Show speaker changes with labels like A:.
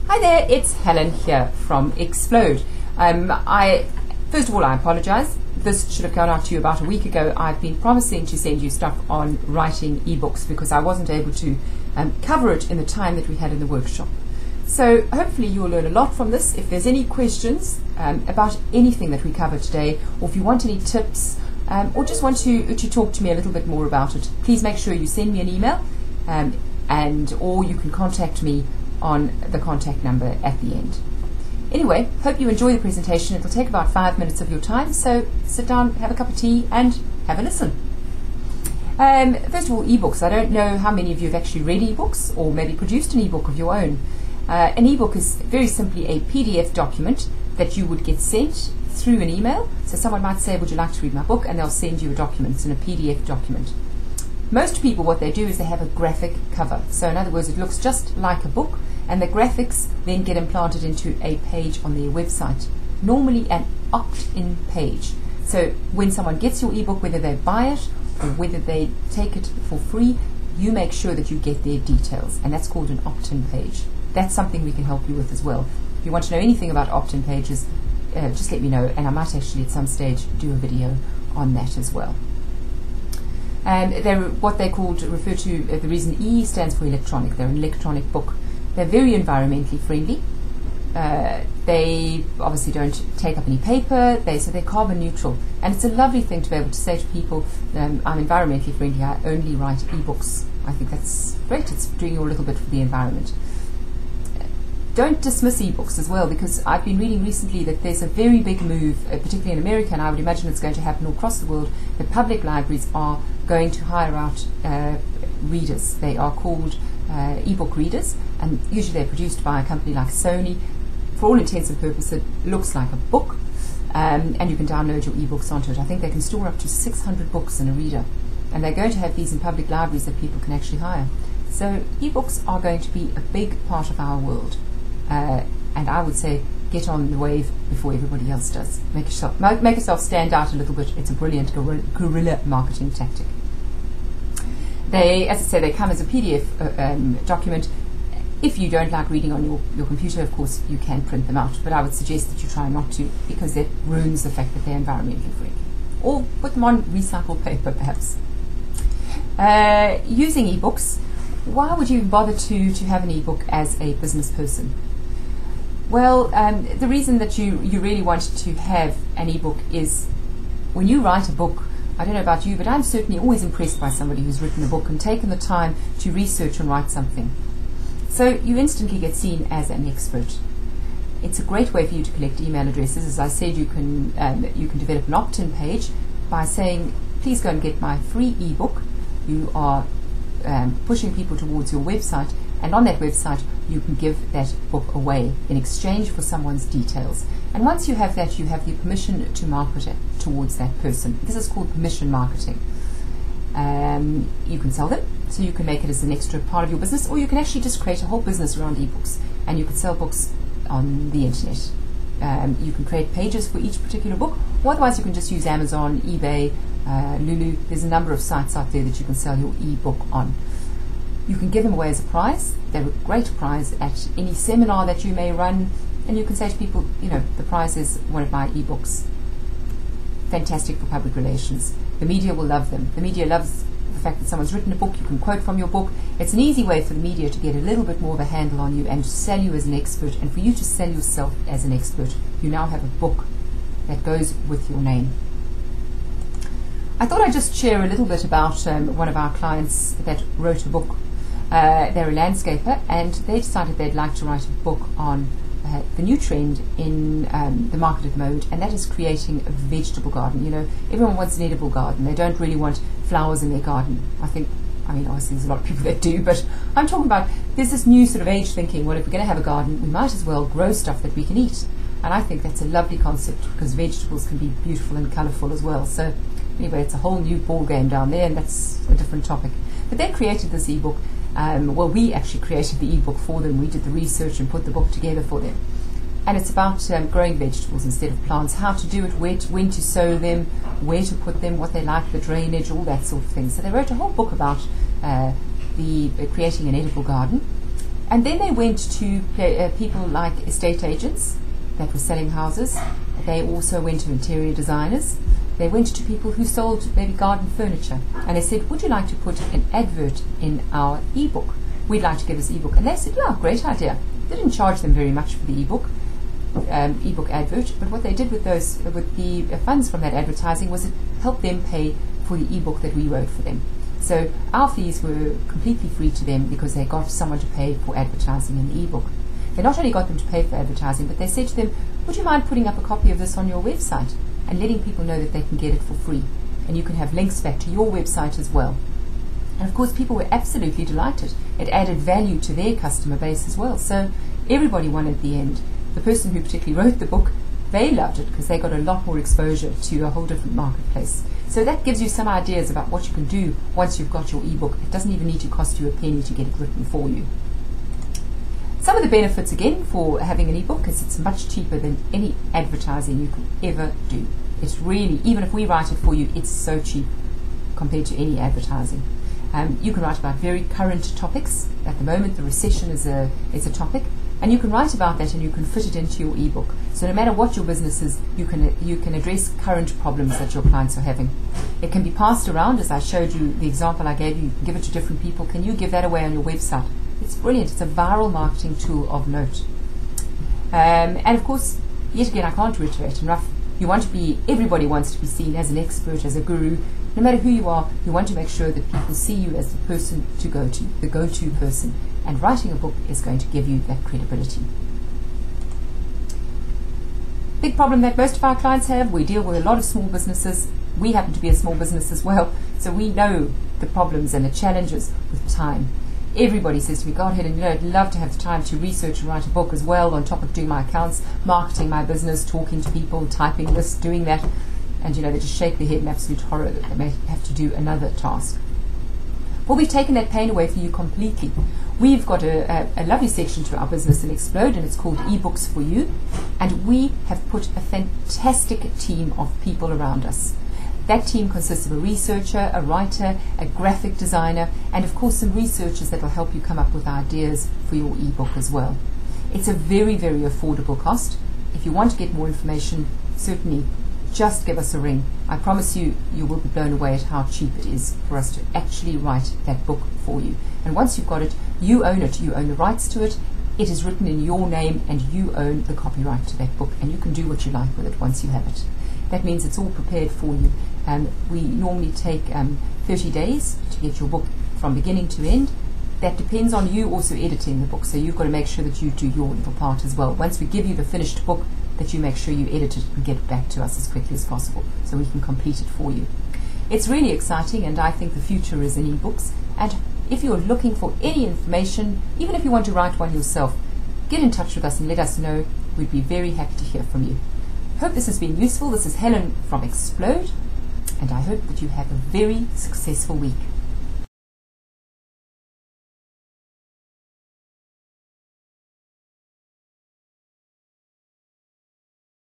A: Hi there, it's Helen here from Explode. First of all, I apologize. This should have gone out to you about a week ago. I've been promising to send you stuff on writing ebooks because I wasn't able to cover it in the time that we had in the workshop. So hopefully you'll learn a lot from this. If there's any questions about anything that we covered today, or if you want any tips, or just want to talk to me a little bit more about it, please make sure you send me an email, or you can contact me on the contact number at the end. Anyway, hope you enjoy the presentation. It'll take about 5 minutes of your time, so sit down, have a cup of tea, and have a listen. First of all, ebooks. I don't know how many of you have actually read ebooks or maybe produced an ebook of your own. An ebook is very simply a PDF document that you would get sent through an email. So someone might say, would you like to read my book? And they'll send you a document. It's in a PDF document. Most people, what they do is they have a graphic cover. So in other words, it looks just like a book, and the graphics then get implanted into a page on their website, normally an opt-in page. So when someone gets your ebook, whether they buy it or whether they take it for free, you make sure that you get their details, and that's called an opt-in page. That's something we can help you with as well. If you want to know anything about opt-in pages, just let me know, and I might actually at some stage do a video on that as well. And they're what they refer to, the reason E stands for electronic. They're an electronic book. They're very environmentally friendly. They obviously don't take up any paper. So they're carbon neutral. And it's a lovely thing to be able to say to people, I'm environmentally friendly, I only write ebooks. I think that's great. It's doing you a little bit for the environment. Don't dismiss ebooks as well, because I've been reading recently that there's a very big move, particularly in America, and I would imagine it's going to happen all across the world, that public libraries are going to hire out readers. They are called ebook readers, and usually they're produced by a company like Sony. For all intents and purposes, it looks like a book, and you can download your ebooks onto it. I think they can store up to 600 books in a reader, and they're going to have these in public libraries that people can actually hire. So ebooks are going to be a big part of our world. And I would say get on the wave before everybody else does. Make yourself stand out a little bit. It's a brilliant guerrilla marketing tactic. As I say, they come as a PDF document. If you don't like reading on your computer, of course, you can print them out. But I would suggest that you try not to, because it ruins the fact that they're environmentally friendly. Or put them on recycled paper, perhaps. Using ebooks, why would you bother to have an ebook as a business person? Well, the reason that you really want to have an ebook is when you write a book, I don't know about you, but I'm certainly always impressed by somebody who's written a book and taken the time to research and write something. So you instantly get seen as an expert. It's a great way for you to collect email addresses. As I said, you can develop an opt-in page by saying, please go and get my free ebook. You are pushing people towards your website, and on that website you can give that book away in exchange for someone's details. And once you have that, you have the permission to market it towards that person. This is called permission marketing. You can sell them, so you can make it as an extra part of your business, or you can actually just create a whole business around ebooks, and you can sell books on the internet. You can create pages for each particular book, or otherwise you can just use Amazon, eBay, Lulu. There's a number of sites out there that you can sell your ebook on. You can give them away as a prize. They're a great prize at any seminar that you may run, and you can say to people, the prize is one of my ebooks. Fantastic for public relations. The media will love them. The media loves the fact that someone's written a book. You can quote from your book. It's an easy way for the media to get a little bit more of a handle on you and to sell you as an expert, and for you to sell yourself as an expert. You now have a book that goes with your name. I thought I'd just share a little bit about one of our clients that wrote a book. They're a landscaper, and they decided they'd like to write a book on the new trend in the market at the moment, and that is creating a vegetable garden. Everyone wants an edible garden. They don't really want flowers in their garden. Obviously there's a lot of people that do, but I'm talking about there's this new sort of age thinking, well, if we're going to have a garden, we might as well grow stuff that we can eat. And I think that's a lovely concept, because vegetables can be beautiful and colourful as well. So anyway, it's a whole new ball game down there, and that's a different topic. But they created this ebook. We actually created the ebook for them. We did the research and put the book together for them. And it's about growing vegetables instead of plants, how to do it, when to sow them, where to put them, what they like, the drainage, all that sort of thing. So they wrote a whole book about creating an edible garden. And then they went to people like estate agents that were selling houses. They also went to interior designers. They went to people who sold maybe garden furniture. And they said, would you like to put an advert in our ebook? We'd like to give this ebook. And they said, yeah, great idea. They didn't charge them very much for the ebook advert, but what they did with the funds from that advertising was it helped them pay for the ebook that we wrote for them. So our fees were completely free to them because they got someone to pay for advertising in the ebook. They not only got them to pay for advertising, but they said to them, would you mind putting up a copy of this on your website and letting people know that they can get it for free? And you can have links back to your website as well. And of course, people were absolutely delighted. It added value to their customer base as well. So everybody won at the end. The person who particularly wrote the book, they loved it because they got a lot more exposure to a whole different marketplace. So that gives you some ideas about what you can do once you've got your ebook. It doesn't even need to cost you a penny to get it written for you. Some of the benefits again for having an ebook is it's much cheaper than any advertising you could ever do. It's really, even if we write it for you, it's so cheap compared to any advertising. You can write about very current topics. At the moment, the recession is a topic, and you can write about that and you can fit it into your ebook. So no matter what your business is, you can address current problems that your clients are having. It can be passed around, as I showed you the example I gave you. You can give it to different people. Can you give that away on your website? It's brilliant. It's a viral marketing tool of note. And of course, yet again, I can't reiterate enough. Everybody wants to be seen as an expert, as a guru. No matter who you are, you want to make sure that people see you as the person to go to, the go-to person. And writing a book is going to give you that credibility. Big problem that most of our clients have. We deal with a lot of small businesses. We happen to be a small business as well, so we know the problems and the challenges with time. Everybody says to me, go ahead and I'd love to have the time to research and write a book as well, on top of doing my accounts, marketing my business, talking to people, typing this, doing that. And they just shake their head in absolute horror that they may have to do another task. Well, we've taken that pain away for you completely. We've got a lovely section to our business in Explode, and it's called eBooks for You. And we have put a fantastic team of people around us. That team consists of a researcher, a writer, a graphic designer, and of course some researchers that will help you come up with ideas for your ebook as well. It's a very, very affordable cost. If you want to get more information, certainly just give us a ring. I promise you, you will be blown away at how cheap it is for us to actually write that book for you. And once you've got it, you own it. You own the rights to it. It is written in your name and you own the copyright to that book, and you can do what you like with it once you have it. That means it's all prepared for you. We normally take 30 days to get your book from beginning to end. That depends on you also editing the book, so you've got to make sure that you do your little part as well. Once we give you the finished book, that you make sure you edit it and get it back to us as quickly as possible so we can complete it for you. It's really exciting, and I think the future is in ebooks. And if you're looking for any information, even if you want to write one yourself, get in touch with us and let us know. We'd be very happy to hear from you. Hope this has been useful. This is Helen from Explode, and I hope that you have a very successful week.